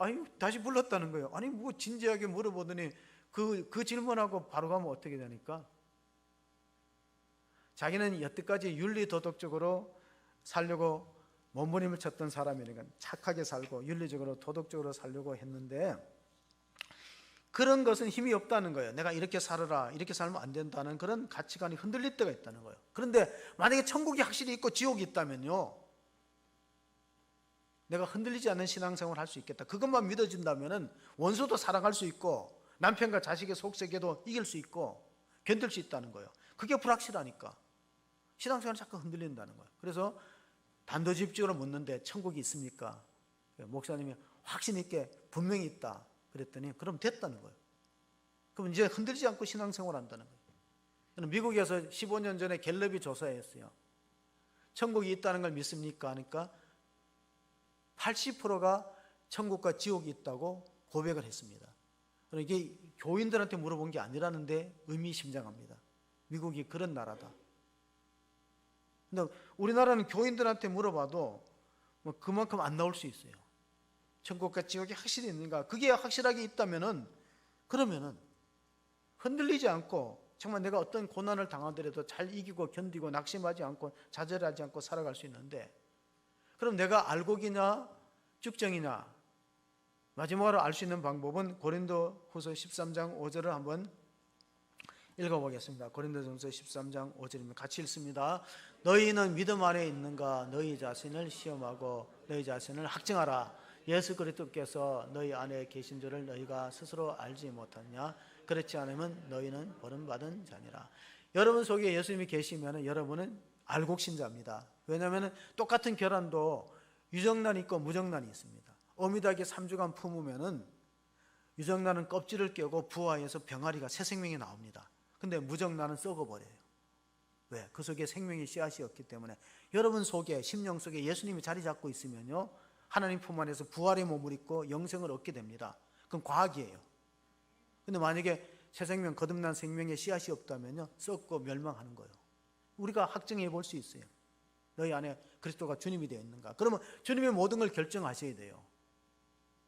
아니 다시 불렀다는 거예요. 아니 뭐 진지하게 물어보더니 그 질문하고 바로 가면 어떻게 되니까? 자기는 여태까지 윤리 도덕적으로 살려고 몸부림을 쳤던 사람이니까 착하게 살고 윤리적으로 도덕적으로 살려고 했는데 그런 것은 힘이 없다는 거예요. 내가 이렇게 살아라, 이렇게 살면 안 된다는 그런 가치관이 흔들릴 때가 있다는 거예요. 그런데 만약에 천국이 확실히 있고 지옥이 있다면요, 내가 흔들리지 않는 신앙생활을 할 수 있겠다. 그것만 믿어진다면 원수도 사랑할 수 있고 남편과 자식의 속세계도 이길 수 있고 견딜 수 있다는 거예요. 그게 불확실하니까 신앙생활이 자꾸 흔들린다는 거예요. 그래서 단도직입적으로 묻는데 천국이 있습니까? 목사님이 확신 있게 분명히 있다 그랬더니 그럼 됐다는 거예요. 그럼 이제 흔들리지 않고 신앙생활을 한다는 거예요. 저는 미국에서 15년 전에 갤럽이 조사했어요. 천국이 있다는 걸 믿습니까? 하니까 80%가 천국과 지옥이 있다고 고백을 했습니다. 이게 교인들한테 물어본 게 아니라는데 의미심장합니다. 미국이 그런 나라다. 근데 우리나라는 교인들한테 물어봐도 뭐 그만큼 안 나올 수 있어요. 천국과 지옥이 확실히 있는가? 그게 확실하게 있다면은 그러면은 흔들리지 않고 정말 내가 어떤 고난을 당하더라도 잘 이기고 견디고 낙심하지 않고 좌절하지 않고 살아갈 수 있는데, 그럼 내가 알곡이냐 쭉정이냐? 마지막으로 알 수 있는 방법은 고린도후서 13장 5절을 한번 읽어보겠습니다. 고린도전서 13장 5절입니다. 같이 읽습니다. 너희는 믿음 안에 있는가? 너희 자신을 시험하고 너희 자신을 학증하라. 예수 그리스도께서 너희 안에 계신 줄을 너희가 스스로 알지 못하냐? 그렇지 않으면 너희는 버림받은 자니라. 여러분 속에 예수님이 계시면 여러분은 알곡신자입니다. 왜냐하면 똑같은 결함도 유정란이 있고 무정란이 있습니다. 어미닭이 3주간 품으면은 유정란은 껍질을 깨고 부화해서 병아리가 새 생명이 나옵니다. 근데 무정란은 썩어버려요. 왜? 그 속에 생명의 씨앗이 없기 때문에. 여러분 속에, 심령 속에 예수님이 자리 잡고 있으면요, 하나님 품 안에서 부활의 몸을 입고 영생을 얻게 됩니다. 그건 과학이에요. 근데 만약에 새 생명, 거듭난 생명의 씨앗이 없다면요, 썩고 멸망하는 거예요. 우리가 확증해 볼 수 있어요. 너희 안에 그리스도가 주님이 되어 있는가? 그러면 주님의 모든 걸 결정하셔야 돼요.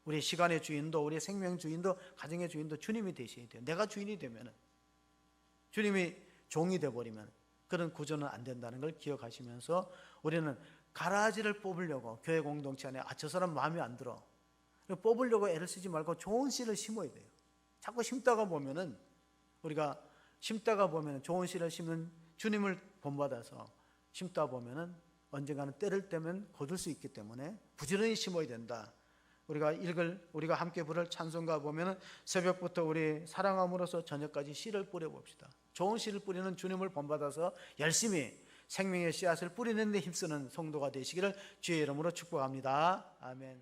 우리 시간의 주인도, 우리 생명 주인도, 가정의 주인도 주님이 되셔야 돼요. 내가 주인이 되면은, 주님이 종이 되어버리면 그런 구조는 안 된다는 걸 기억하시면서 우리는 가라지를 뽑으려고 교회 공동체 안에 저 사람 마음에 안 들어 뽑으려고 애를 쓰지 말고 좋은 씨를 심어야 돼요. 자꾸 심다가 보면은 우리가 심다가 보면은 좋은 씨를 심는 주님을 본받아서 심다 보면은 언젠가는 때를 떼면 거둘 수 있기 때문에 부지런히 심어야 된다. 우리가 함께 부를 찬송가 보면은 새벽부터 우리 사랑함으로써 저녁까지 씨를 뿌려 봅시다. 좋은 씨를 뿌리는 주님을 본받아서 열심히 생명의 씨앗을 뿌리는 데 힘쓰는 성도가 되시기를 주의 이름으로 축복합니다. 아멘.